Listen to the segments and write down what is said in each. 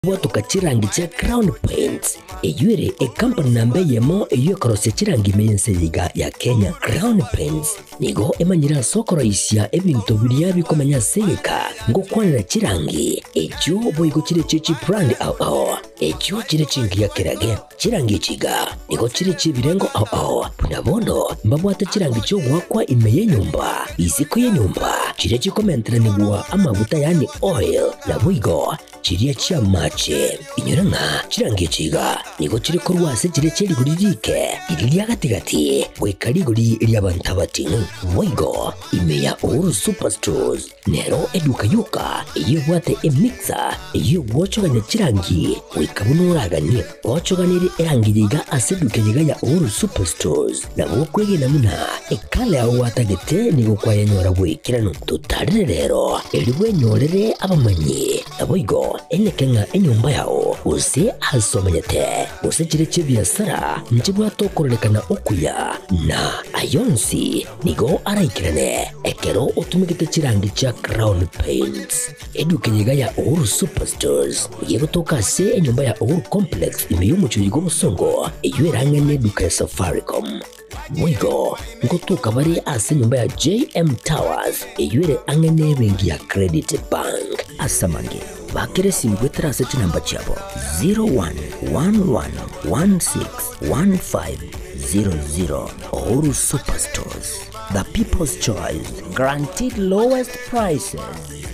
watu kachirangi cha Crown Paints eyure company nambe yemo eyo korose chirangi mense yiga ya Kenya. Crown Paints nigo emanyira sokoro isya ebintu biriya bikomanya seka ngo kwanira chirangi ejo boygo chire chichi brand ao ejo chire chingi ya kirage chirangi chiga nigo chire chibirengo ao punabono mbabwate chirangi cyo gwakwa imeye nyumba isiko ye nyumba chire chikomentera nibwa amavuta yani oil na boygo chiriya chia mache inyuranga chirangi chiga nigo chiri kurwase chire chiri guririke iriya gatigati wekari guri iriya bantabati boygo imeya Uhuru Superstores nero eduka yuka iyo bwate emixer iyo wochoganya chirangi wikabunuraganye wochoganire erangi yiga aseduke yiga ya Uhuru Superstores na wokwege namuna ekale aho watagete nigo kwayanyora wikirano tutarire rero eriwe nyorere abamanyi aboygo enekenga enyumba yao use asomanyete use chire chibiasara nchibwa tokorelekana okuya na ayonsi nigo araikirane ekero utumikite chirangi cha Crown Paints eduke yiga ya Uhuru Superstores yego tokase enyumba ya Uhuru Complex imeyumucho yigo musongo eyuerange neduka ya Safaricom mwigo ngotuka bari ase nyumba ya JM Towers eyuere angene bengi ya Credit Bank asamange bakere simbwetera seti namba chabo 0111161500 Uhuru Superstores, the people's choice, guaranteed lowest prices.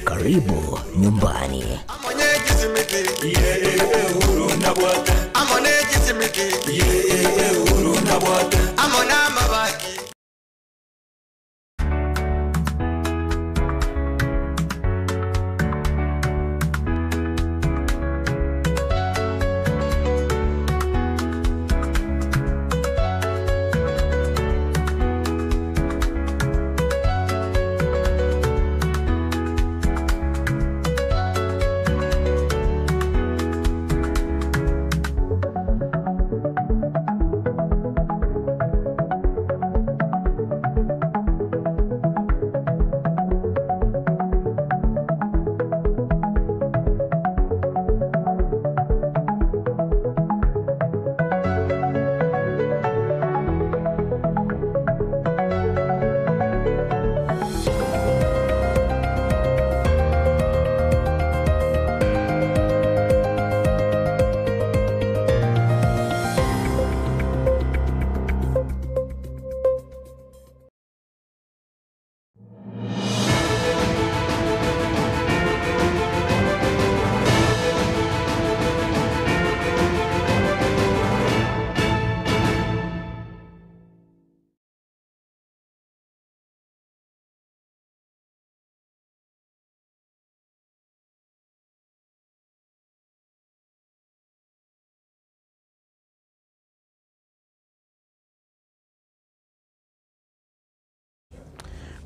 Karibu nyumbani.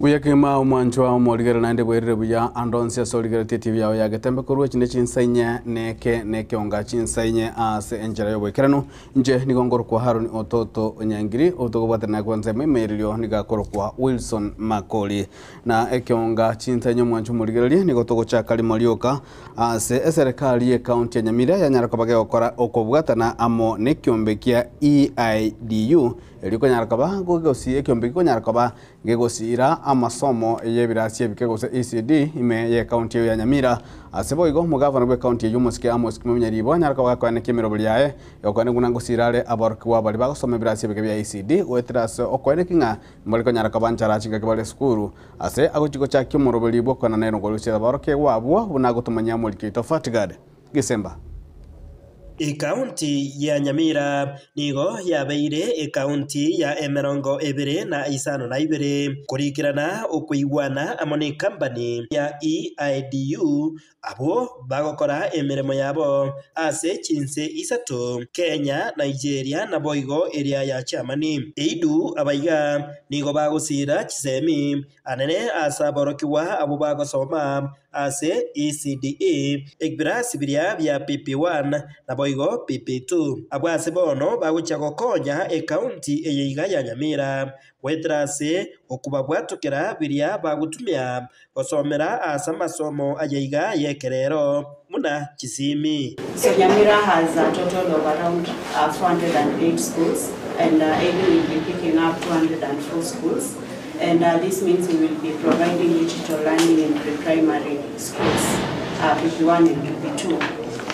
Uyakima umwanchwa mwaligera naende bwerere buya andonsia soligera TV yawe yagetembe kurwe chinde chinsainya neke onga chinsainya ase enjera yo bwekerano nje nigongoro kwa Haruni Ototo Nyangiri otogobata na kwanza memerilio nigakoro kwa Wilson Makoli na ekionga chinsainya mwanchwa mwaligera nigotogo cha Kalimalioka ase serikali ye county ya Nyamira ya Nyarakabage okora okobwata na amo nekiombekia EIDU eliko Nyarakaba gogosi ekiombeki Nyarakaba gegosira amasomo yebirasi bikegose ECD ime ye county ya Nyamira asebo igo mugavana bwe county y'Umuske Amos Kimunyaribo Nyarakaba kwa kemero buliaye yokwane gunangusirale abarkuwa bali bagosoma birasi bikebya ECD wetrase okwene kinga mbaliko Nyarakaba ncharachi kebale skuru ase agochiko cha kimoro bulibo kana nero golusira baroke wabwo bunagotumanya muliki tofatigade Gisemba. Ikaunti ya Nyamira nigo yabeire ikaunti ya emerongo ebere na isano na ibere kurikirana ukuigwana amone company ya EIDU abo bagokora emiremo yabo ase chinse isato Kenya, Nigeria na boigo area ya Chamani. EIDU abaiga nigo bagusira chisemi anene asaborokiwa abo bagosoma ase ECDE ekbirasi biria bya PP1 na boigo PP2 abwase bono bagucha gokonya ekaunti eyeiga ya Nyamira wetrase okuba bwatukira biria bagutumia gosomera asa masomo ayeiga yekerero muna Kisimi. So Nyamira has a total of around 408 schools, and AIDU will be picking up 204 schools. And this means we will be providing digital learning in pre-primary schools, PP1 and PP2.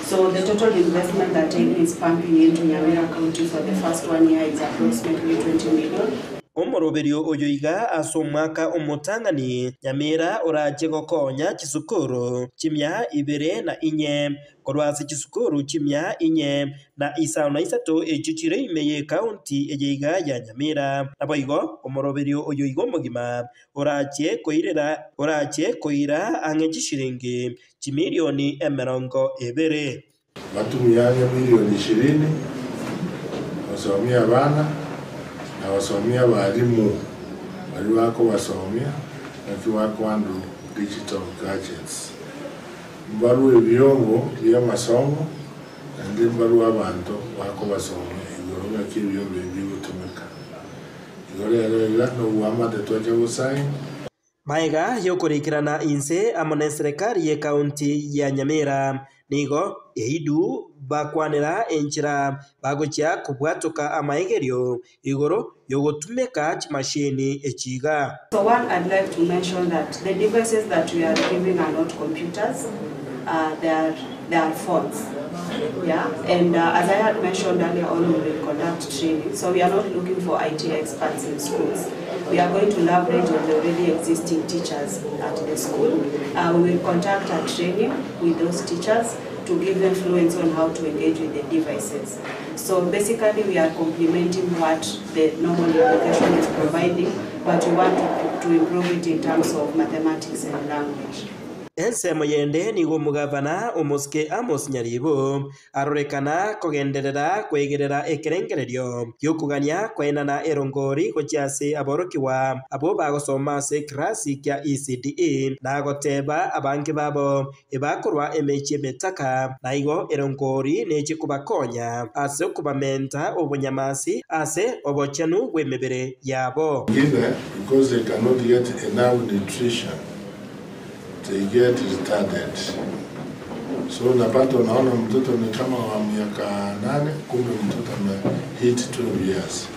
So the total investment that AIDU is pumping into Nyamira County for the first 1 year is approximately 20 million. Omoroberio oyoiga asomwaka omutangani Nyamira oraje gokonya kisukuru chimya 2 korwasi kisukuru chimya 4 na isano isato echichire imeye county eyeiga ya Nyamira naboigo omoroberio oyoiga mogima oraje koira angechishiringi chimilioni 20 Batumia milioni 20 wasomia bana na wasomia walimu wali wako wasomia na wako andu digital gadgets mbaru ebyongo bya masomo ndi mbaru abantu wako wasomia igoro kibyo bibutumika igoro ila no wama de toje usai maiga yokurikirana inse amone serikali ye county ya Nyamira nigo AIDU bakwanira enchira bagocha kubwatuka amaigerio igoro yogotumeka chimashini echiga. So one, I'd like to mention that the devices that we are giving are not computers, they are phones. Yeah, and as I had mentioned earlier on, we will conduct training. So we are not looking for IT experts in schools. We are going to leverage on the already existing teachers at the school. We will conduct a training with those teachers to give them fluency on how to engage with the devices. So basically we are complementing what the normal education is providing, but we want to improve it in terms of mathematics and language. Ensemo yende nigo mugavana omoske Amos Nyaribo arorekana kogenderera kwegerera ekerengererio yokugania kwenana erongori gochase aborokiwa abo bagosoma se klasi kya ECDE na goteba abange babo ebakorwa emeche betaka naigo erongori neche kubakonya ase kubamenta obunyamasi ase obochanu bwemebere yabo because they cannot get enough nutrition. They get retarded. So unapata unaona mtoto ni kama wa miaka 8 kumbe mtoto hit 12 years.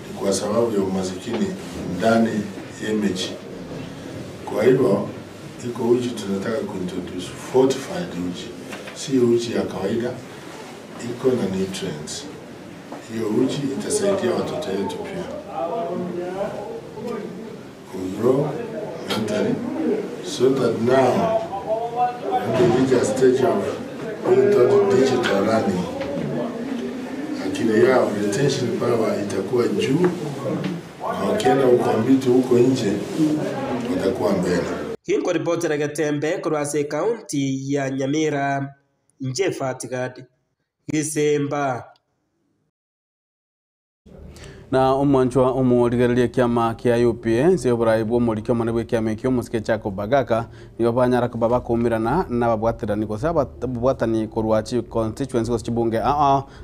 Ni kwa sababu ya umasikini ndani ya mechi. Kwa hivyo iko uji tunataka kuintroduce fortified uji. Si uji ya kawaida, iko na nutrients. Hiyo uji itasaidia watoto wetu pia. Kugrow mentally, so that now when they reach a stage of digital learning, akili yao retention power itakuwa juu, na wakienda ukompiti huko nje watakuwa mbele. Hinko ripotera Gatembe kurwase county ya Nyamira nje Fatigadi Gisemba. Na omwanchwa omurigereria kiama kia UPA se obraibu omurikyo manebwe kiama kyo musike chako bagaka niyo banyara kubaba kumirana na babwatirani ko saba bwatani korwachi constituency kosibunge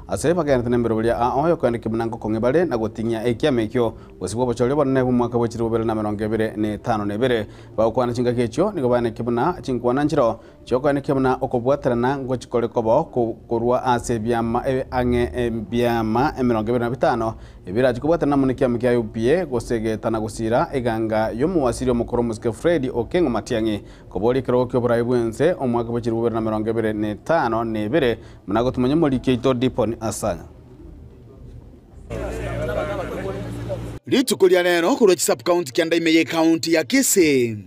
ase bagenda nembero bya yo kwende kimunango kongebale na gotinya ekiama kyo osibwo bochole bonne mu mwaka wa 2025 bakwana chinga kecho nigo bane kibuna chinkwana nchiro chokwane kibuna okobwatirana ngochikole kobo korwa ase byama ange byama 25 ebira chikubwatirana munikia mkia UPA gosegetana gusira eganga yomuwasiri omukoro musike Fred Okengo Matiangi koboli kero kyo braibwense omwaka wa 2025 nebere munago tumenye muri keito diponi asanya Litukulia neno kurwa sub county kya Ndaimeye county ya Kisii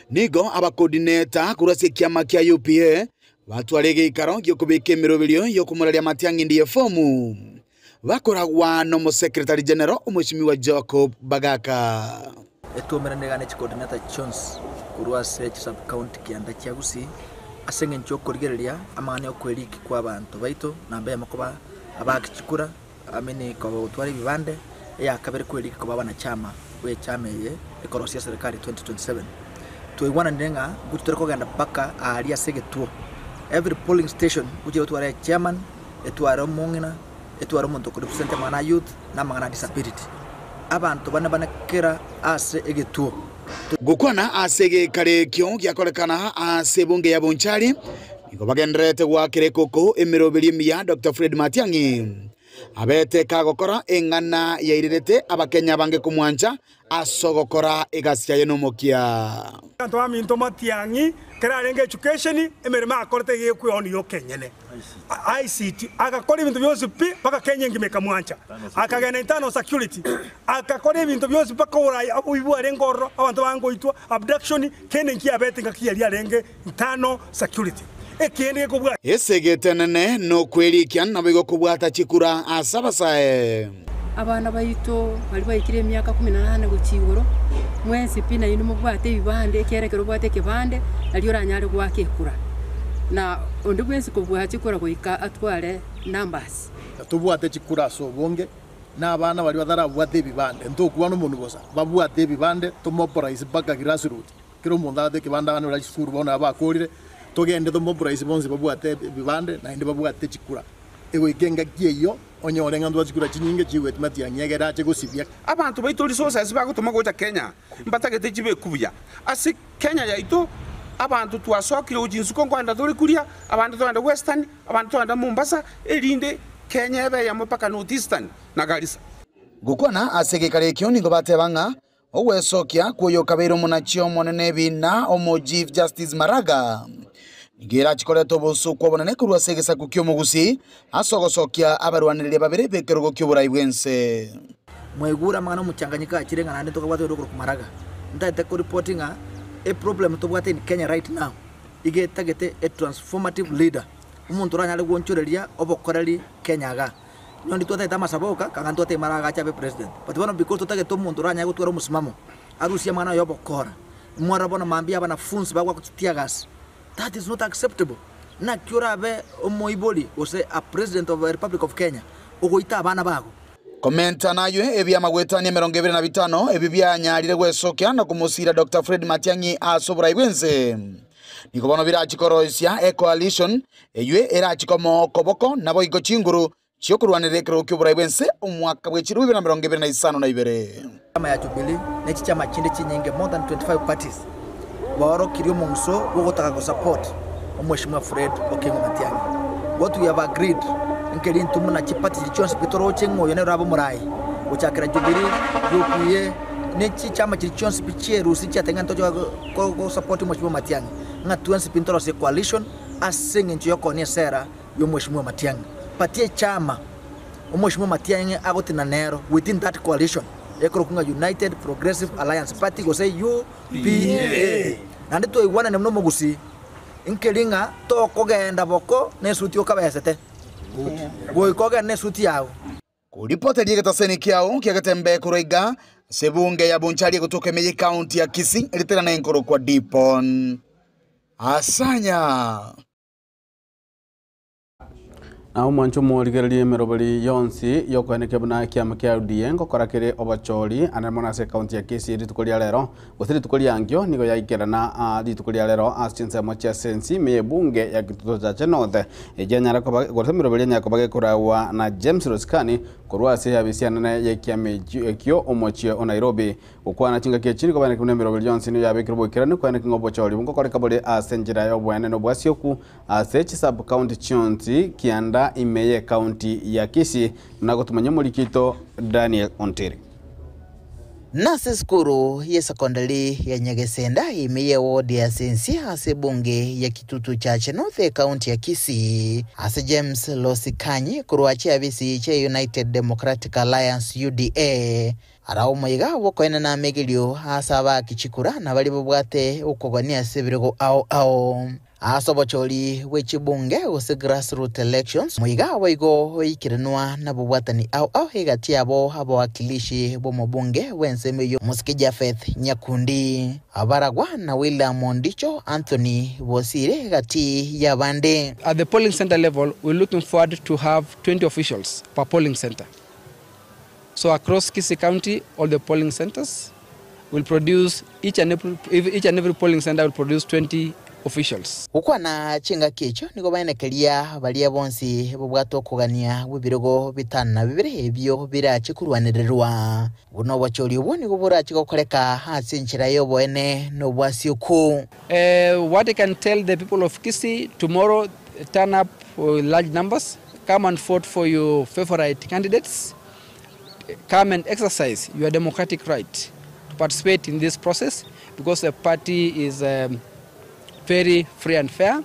nigo aba coordinator kurase kiama kya UPA batwarege ikaro gyokubika emiroberio yokumuralia Matiangi ndiye fomu bakoragwa no mo secretary general omweshimiwa Jacob Bagaka etumerane coordinator Jones kurwase sub county kya Ndachagusi asenge ncho kurigereria amane okweriki kwa bantu baito nambe makoba abakikura amene ko twari bibande ya kabere kweriki ko baba na chama we chama ye ekorosia serikali 2027 tuigwana nenga gututore kogenda paka aria segetuo every polling station uje tware chairman etware mongina etware muntu ku represent mana youth na mangana disability abantu bana kera ase egetuo gukwana asege kare kyo gyakorekana ase bunge ya Bonchari niko bagendrete gwakire koko emiroberi miya Dr. Fred Matiang'i abete kagokora engana yairete abakenya bange kumwancha asogokora egasya yenomokia kanto aminto Matiang'i kerarenge education emerema akorete yekuyoni yo kenyene ICT akakora ibintu byose pi paka Kenya ngimeka mwancha akagana internal security akakora ibintu byose paka urayi abuibu arengoro abantu bangoitwa abduction kene nki abete ngakiyali arenge internal security ekende kubwa esegetenene no kwerikia nabigo kubwata chikura asabasae abana bayito bali bayikire emyaka 18 gukigoro mwensi pina yinu mubwate ibande kerekero bwate kibande aliyo ranyale gwakekura na ondi mwensi kubwa chikura goika atware numbers tubwate chikura so bonge na abana bali badara bwate ibande ntokuwa no muntu bosa babwate ibande tumoporize baka grassroots kiro mundade kibanda bana bali skuru bona abakorire togende tumoporize bonse babwate ibande na indi babwate chikura ego ikenga kiyo onyore ngandwa chikura chinyinge chiwet Matiang'i egera chegosibia abantu baito resources bagutuma goja Kenya mbatagete chibe kubuya asi Kenya yaito abantu twasokire ujinsuko ngwanda turi kuria abantu twanda western abantu twanda Mombasa erinde Kenya ebe ya mpaka northeastern na Garissa gukwana asege kare kyo ningo batebanga owesokia kuyo kabero munachio monene bina omo Chief Justice Maraga Ngira chikoleto bosu kwa bonane kurwa segesa kukyo mugusi asogosokia abarwanirire babere bekerugo kyoburayi bwense mwegura mangana muchanganyika chirenga nande tokabwate roko kumaraga ndate ko reporting a problem tobwate in Kenya right now igetagete a transformative leader umuntu ranyale gonchoreria obokorali Kenya ga nyondi twate tamasaboka kanganto te Maraga chabe president but bano because totagete umuntu ranyale gutwara umusimamo arusia mwana yobokora mwara bona mambia bana funds bagwa kutia gas. That is not acceptable. Na kyurabe omoiboli ose a president of the Republic of Kenya ogoita abana bago. Komenta nayo ebya magwetani 25 ebibya nyalire gwesokya na kumusira Dr. Fred Matiang'i asobura ibwense. Niko bono birachikoroisia e coalition eywe erachikomo koboko nabo iko chinguru cyokurwanire kero kyobura ibwense omwaka bwechiru 2025 kama ya Jubilee nechi chama chinde chinyinge more than 25 parties. Waro kirio mongso wogotaka go support omweshimwa Fred Okengo Matiang'i. What we have agreed nkeli ntumu na chipati chichonse pitoro chengo yone rabo murai uchakira Jubilee yokuye nechi chama chichonse picheru si chatenga ntojo go support mweshimwa Matiang'i ngatuansi pintoro se coalition asenge nchiyo konia sera yo mweshimwa Matiang'i patie chama omweshimwa Matiang'i agotina nero within that coalition ekorokunga United Progressive Alliance Party go say UPA nande to igwana nemno mugusi inkelinga to kogenda boko nesuti okabesete go ikoga nesuti yawo kuripota ligetaseni kyao kyagetembe kuroiga sebunge ya Bonchari kutoka Meye County ya Kisii litera na enkoro kwa Dipon asanya na mwancho morigererie merobali yonsi yokwaneke bana kiama kya UDA korakire obachori anamona se county ya Kisii ritukolia lero gusiri tukolia angyo nigo yaikirana ritukolia lero astinse mocha sensi me bunge ya kituto cha Chenothe ejanyara ko gorse merobali nya ko bage kurawa na James Roskani korwa se abisiana na yekiame ekyo omochie o Nairobi ukwana chinga kye chiri ko bana kunne merobali yonsi ni yabe kirbo kirani ko aneke ngobochori bungo koreka bole asenjira yo bwana no bwasioku asechi sub county chonti kianda imeye county ya Kisii na kutumanya mulikito Daniel Onteri. Nase skuru ya sekondari ya Nyagesenda imeye wodi ya sensi ase bunge ya kitutu cha Chenothe county ya Kisii ase James Losikanyi kuruachi abisi cha United Democratic Alliance UDA arao moiga wokoena na megilio asaba kichikura na bali bobwate ukogania sebirego ao asobocholi wechibunge ose grassroots elections moiga waigo ikirenwa na bobwatani au hegati abo wakilishi bomobunge wensemeyo Musikija Faith Nyakundi abaragwa na William Mondicho Anthony Bosire gati ya bande. At the polling center level, we're looking forward to have 20 officials per polling center. So across Kisii County, all the polling centers, will produce each and every polling center will produce 20 officials. Ukwana chinga kicho niko banekeria balia bonsi bubwato kugania bwibirogo bitana bibire ebyo birachikurwanirwa buno bachori uboni gubura chikokoreka hasi nchira yobo ene no bwasiuku. What I can tell the people of Kisii, tomorrow turn up large numbers, come and vote for your favorite candidates, come and exercise your democratic right to participate in this process, because the party is very free and fair,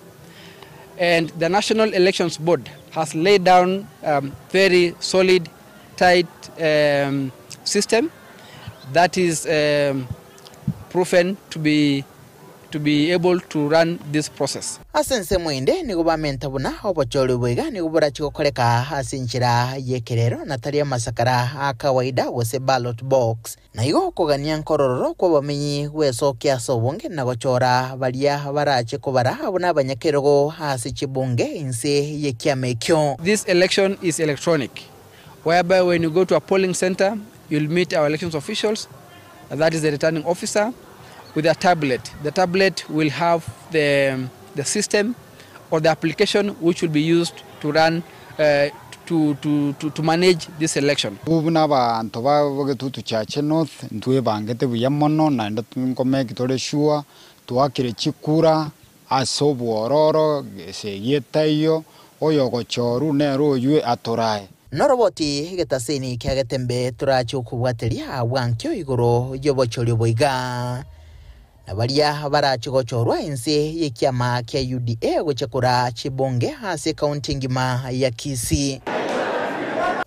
and the National Elections Board has laid down very solid, tight system that is proven to be able to run this process. Asense mwende ni gubamenta buna obochori bwega ni gubura chikokoreka asinchira yekerero natalia masakara akawaida wose ballot box na igo kugania nkorororo kwa bamenyi wesokia sobonge na gochora balia barache kubara abuna abanyakerogo hasi chibunge inse yekiamekyo. This election is electronic, whereby when you go to a polling center, you'll meet our elections officials, that is the returning officer, with a tablet. The tablet will have the system or the application which will be used to run to manage this election. Ubuna bantu bagetutu chache north ntwe bangete buyamono na ndakome kitore shua tuakire chikura asobwororo segetayo oyogochoru nero yue atorae. Noroboti getaseni kyagetembe turacho kubwatelia wankyo igoro yobochori boiga. Nabalia barachigochorwa inse yekiama kya UDA gochekura chibonge hasi kaunti ngima ya Kisii.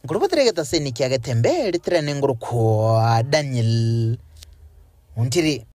Ngurubotere getaseni kyagetembe litrene nguruko Daniel Muntiri.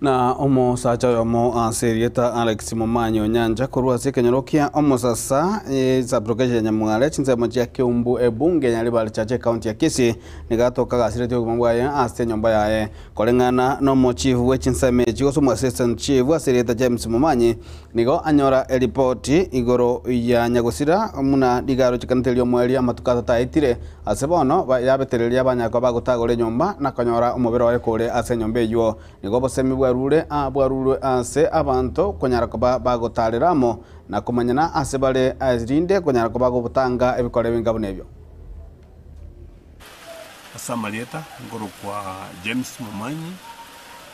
Na omo sacha yomo aserieta Alex Mumanyi Onyanja kurwa sekenyorokia omo sasa sabrokeje nyamwale chinze moja keumbu ebunge nyali bali chache county ya Kisii nigatoka gasirete kumambwa ya ase nyomba yae kolengana no mo chief we chinseme chigo sumo assistant chief aserieta James Mumanyi nigo anyora report igoro ya nyagosira muna digaro chikantelio mweli amatukata taitire asebono yabetereria banyako bagutagore nyomba na kanyora omubero wa kole ase nyombe yo nigo bosemi bwarure ase abantu konyara kuba bagotareramo na kumanyana ase bale azirinde konyara kuba gobutanga ebikore bingabo nebyo. Asamalieta ngoro kwa James Mumanyi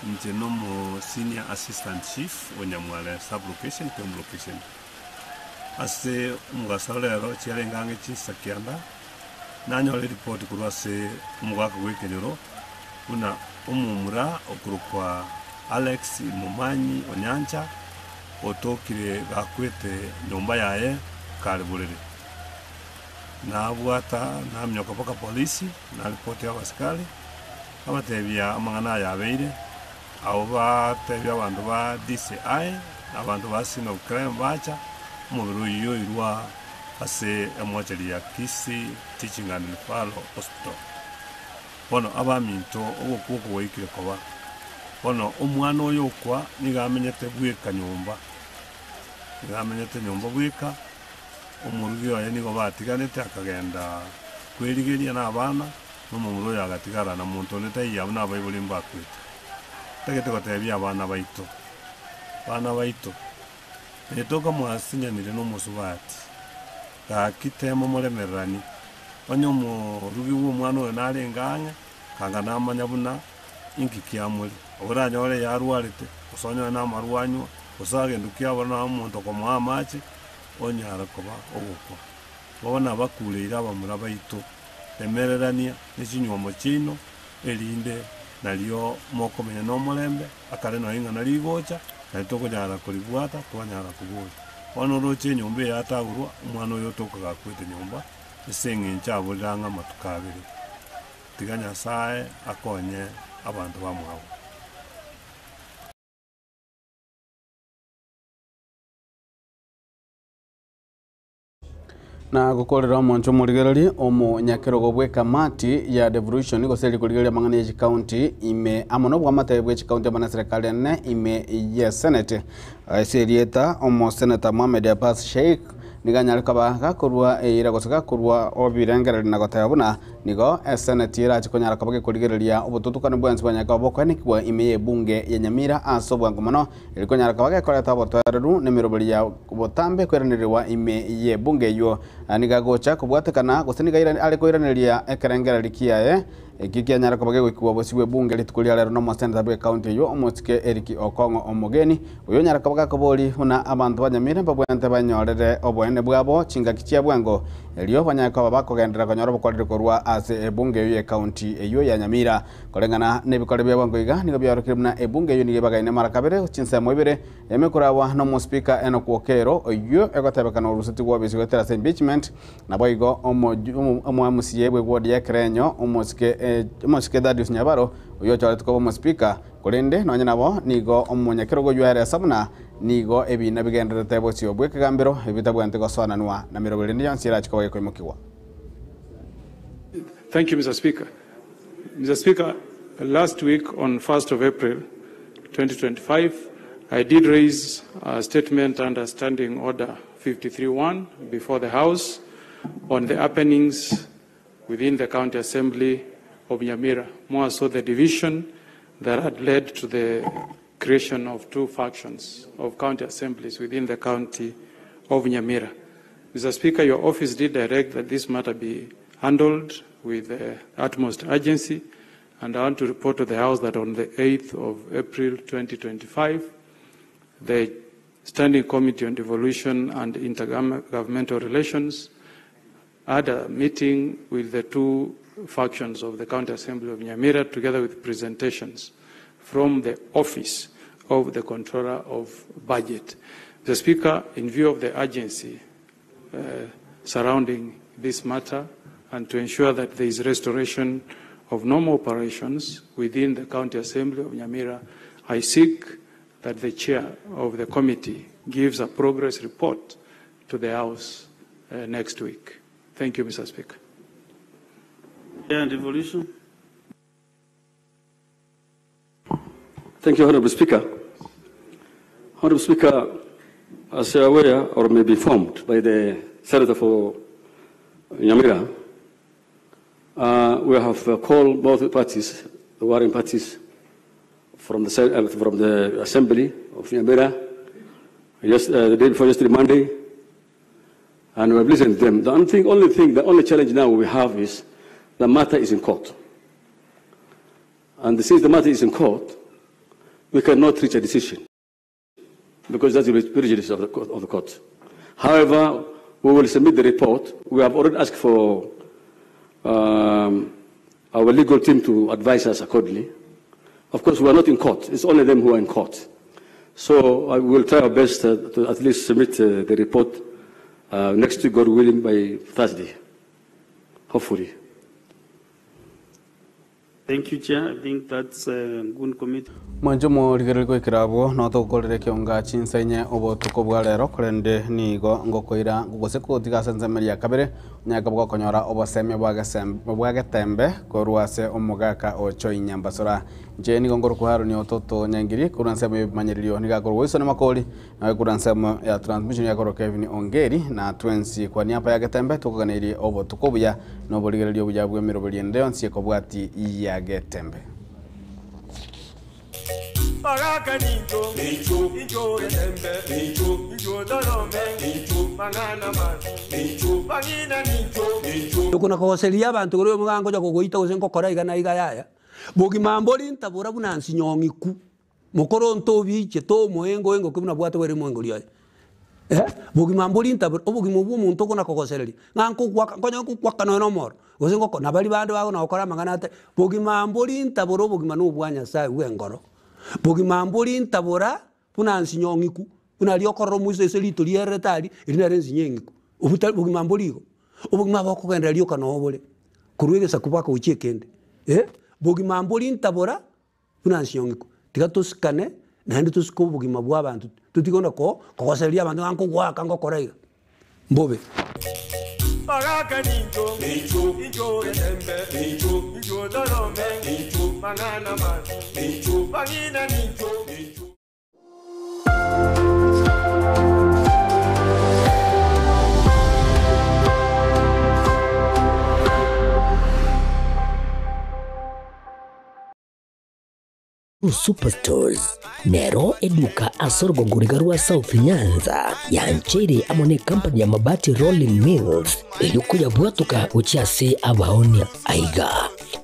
nje no mo senior assistant chief Onyamwale sub location to location ase mugasalero chiarengange chisakianda nanyole report kurwase umugaka wekenyoro una umumura okurukwa Alex Mumanyi Onyanja otokire gakwete nyomba yae kariburire na bwata na mnyoka paka polisi na ripoti ya askari abatebya amangana yabeire abo batebya abantu ba DCI abantu ba sino crime bacha mubiro yo irwa ase emwacheli ya Kisii Teaching and Referral Hospital bono abaminto ogokuko wikire koba bono omwana oyo kwa nigamenyete bweka nyomba bweka omurugi oyo nigo batiganete akagenda kwerigeria n'abana n'omumuro oyo agatigara na muntu nete yabo n'abayibuli mbakwete tegete gotebya abana baito netoka mwasinyanire n'omusubati gakitemo muremererani onyo murugi w'omwana oyo narenganga kanga namanya buna inki kiamuli oranyore yarwarite osonyo na marwanyo osagendukia bona omuntu komo amache onyara koba ogukwa bona bakuleira abamura baito emererania n'ekinywomo kino erinde nalio mokomenya n'omulembe akare no inga naligocha natokonyara kulibwata twanyara kubura ono roche nyomba yatagurwa umwana oyo tokaga kwete nyomba esenge nchaburanga matukabiri tiganya sae akonye abantu bamwawo. Na gukorera omoncho murigereri omo nyakerogo bwe kamati ya devolution goseri kurigeria mangana ya county ime amono bwa mata bwe county bana serikali ne ime ya senate serieta omo senator Mohamed Abbas Sheikh niganyar kaba gakorwa ira gosaka kurwa obirengera na gotayabuna nigo senate ira chikonyara kaba gekorigereria obututukano bwansi banyaka bokwanikwa imeye bunge ya Nyamira asobwa ngomano ilikonyara kaba gekoreta botareru nemiroberi ya botambe kweranirwa imeye bunge yo nigagocha kubwatekana goseniga ira alikoiraneria ekerengera likiaye Giki nyara kabage gwikuwa bosiwe bunge litukulia lero no mosenda bwe county yo omotike Eriki Okongo omogeni uyo nyara kabaga kaboli huna abantu banyamire babwente banyorere obwene bwabo chinga kichia bwango elio banyaka babako gendera konyora bokorire korwa ase ebunge yo county eyo ya Nyamira kolengana nebikore bya bwango iga nigo byarokire na ebunge yo nigebaga ine marakabere chinsa moibere emekurawa no mo speaker eno kwokero oyo egotebekana urusiti gwa bisi gotera impeachment na boigo omo MCA bwe ward ya Krenyo omosike Darius Nyabaro uyo chale tuko mo speaker kolende no nabo nigo omonyekero go yuare sabuna nigo ebina bigenderete bosio bwe kagambiro ebitabwante gosonanwa na mirobere ndi yansira chikowe koimukiwa. Thank you, Mr. Speaker. Mr. Speaker, last week on 1st of April 2025, I did raise a statement under Standing Order 53-1 before the House on the happenings within the County Assembly of Nyamira, more so the division that had led to the creation of two factions of county assemblies within the county of Nyamira. Mr. Speaker, your office did direct that this matter be handled with the utmost urgency, and I want to report to the House that on the 8th of April 2025, the Standing Committee on Devolution and Intergovernmental Relations had a meeting with the two factions of the County Assembly of Nyamira, together with presentations from the Office of the Controller of Budget. The Speaker, in view of the urgency surrounding this matter and to ensure that there is restoration of normal operations within the County Assembly of Nyamira, I seek that the chair of the committee gives a progress report to the House next week. Thank you, Mr. Speaker. And devolution. Thank you, Honorable Speaker. Honorable Speaker, as you are aware or may be informed by the Senator for Nyamira, we have called both parties, the warring parties, from the Assembly of Nyamira, the day before yesterday, Monday, and we have listened to them. The only challenge now we have is the matter is in court. And since the matter is in court, we cannot reach a decision because that's the prejudice of the court. However, we will submit the report. We have already asked for our legal team to advise us accordingly. Of course, we are not in court. It's only them who are in court. So I will try our best to at least submit the report next week, God willing, by Thursday, hopefully. Thank you, Chair. I think that's a good committee. Manjumo ligeriko ikirabo no to kolere kionga chinsenye obo tukobwa lero kolende nigo ngokoira ngogose ko tigasenzemeria kabere nyaka bwa konyora oboseme bwa getembe korwase omugaka ocho inyambasora je nigo ngoro kuharo ni ototo nyangiri kuransemo manyerilio nigakorwo iso ne makoli na kuransemo ya transmission ya koro Kevin Ongeri na twensi kwa niapa ya getembe tukoganiri obo tukobya no boligerelio bujabwe mirobeli ndeo nsie kobwati ya getembe. Magaka ninjo, ninjo getembe, ninjo dolome, mangana man, bangina ninjo. Tukuna koselia abantu kuri mugango jako goita usenko kora igana igaya. Bogi mamboli ntabura bunansi nyongiku. Mukoro ntobi che to moengo kubuna bwato weri mwengo liya. Bogi mamboli ntabura obogi mubu muntu kuna koselia. Nganko kwaka kwaka no mor. Usenko kona bali bando bago na okora mangana ate. Bogi mamboli ntabura bogi manu bwanya sai wengoro. Bogi mamboli ntabura bunansi nyongiku. Una liokoro muise selito lieretali ilina renzi nyengiku. Ubutal bogi mamboli go. Obogi maboko kenda lioka no obole. Kuruege sakubaka uchiekende. Bogi mamboli ntabura bunansi nyongiku. Tika tusikane na ndi tusiko bogi mabwa abantu. Tutikona ko koselia abantu nganko gwaka ngokorega. Mbobe. Magaka ninjo, ninjo getembe, ninjo dolome, mangana man, bangina ninjo. Superstores nero eduka asorgo ngurigarua South Nyanza ya nchere amone company ya mabati Rolling Mills eyukuya bwatuka uchiase abaonia aiga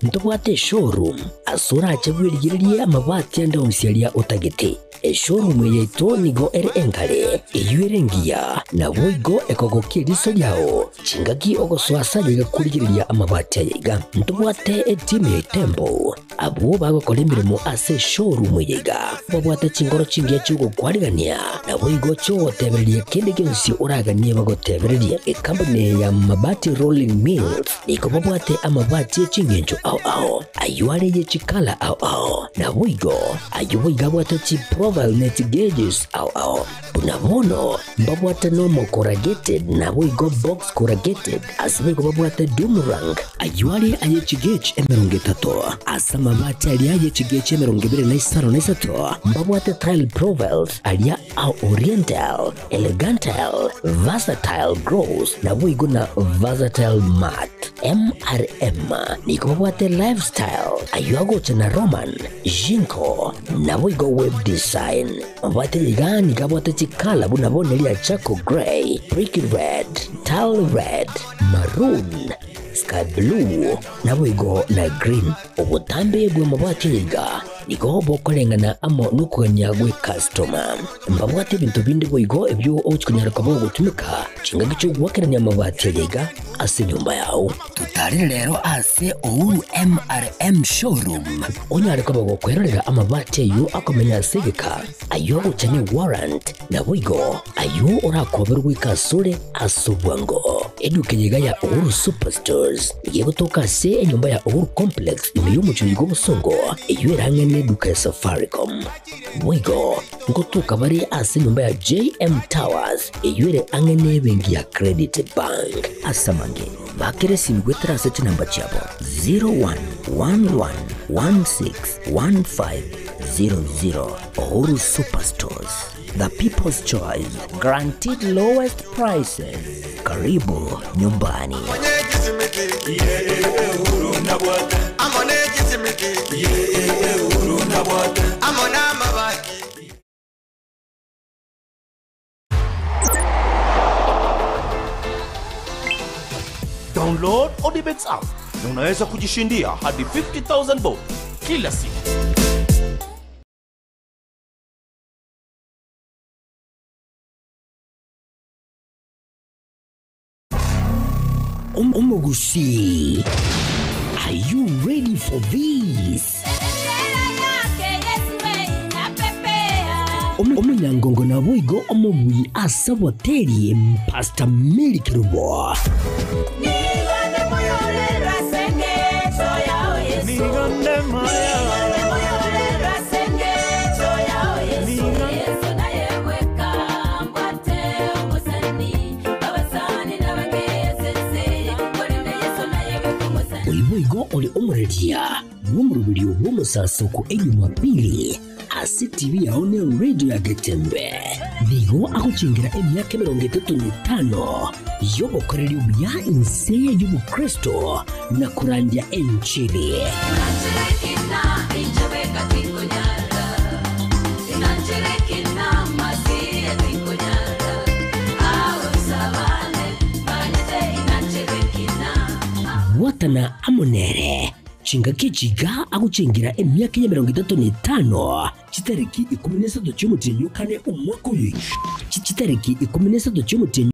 ntobwate showroom asura achabwirigirie amabati anda onsialia utagete showroom yeto nigo engale eyuerengia na boigo ekogokiriso yao chingaki ogoswasa yiga kurigiriria amabati yiga ntobwate team Tembo abo bagokora imirimo ase showroom yiga babwate chingoro chingia chugo kwarigania na boigo cyo tebererie kende gyonsi uraganie bagotebererie company ya mabati Rolling Mills niko babwate amabati chingenjo ao ayuare ye chikala ao na boigo ayuiga bwate chi profile net gauges ao unamono babwate normal corrugated na boigo box corrugated asibigo babwate Dumarang ayuare aye chigage emeronge tato asa mabati alia ye chigage emeronge bire na isaro na isato babwate tile profiles alia au oriental elegantal versatile gross na boigo na versatile mat MRM niko babwate lifestyle ayuago chana Roman Jinko na boigo web design babwate ligani kabwate chikala buna bonelia Chaco Gray, Brick Red, Tile Red, Maroon, Sky Blue na boigo na green ubutambe bwe mabwate yiga niko bokolengana amo nukuganya gwe customer mbabwate bintu bindi boigo ebyo ochkunyara kabo gutumika chinga gicho gwakeranya amabati yiga ase nyumba yao tutari rero ase Uhuru MRM showroom onyare kabo gukwerera amabati yo akomenya segeka ayo guchane warrant na boigo ayo urakoberwa ikasure asubwango eduke yiga ya Uhuru Superstores igiye gutoka se enyumba ya Uhuru Complex imiyumucyo y'ubusongo iyo irangene eduka ya Safaricom boigo ngotuka bari ase nyumba ya JM Towers iyo ire angene bengi ya Credit Bank asamange bakere simgwetra se namba chabo 0111161500 Uhuru Superstores, the people's choice, guaranteed lowest prices. Karibu nyumbani. Download Odibets app na unaweza kujishindia hadi 50,000 bob kila siku. Omogusi, are you ready for this? Omunyangongo na boigo omubuyi asaboteri Pastor Milk Rubo. Boigo oli omuredia wumurubiri womusasuku Jumapili ase TV yaone radio ya Getembe nigo akuchingira emyaka 35 yobokoreri ubya inse y'ubukristo na kurandia enchili watana amonere chinga kichiga akuchingira emyaka ya 35 chitariki 13 cy'umutinyu kane umwaka uyu chitariki 13 cy'umutinyu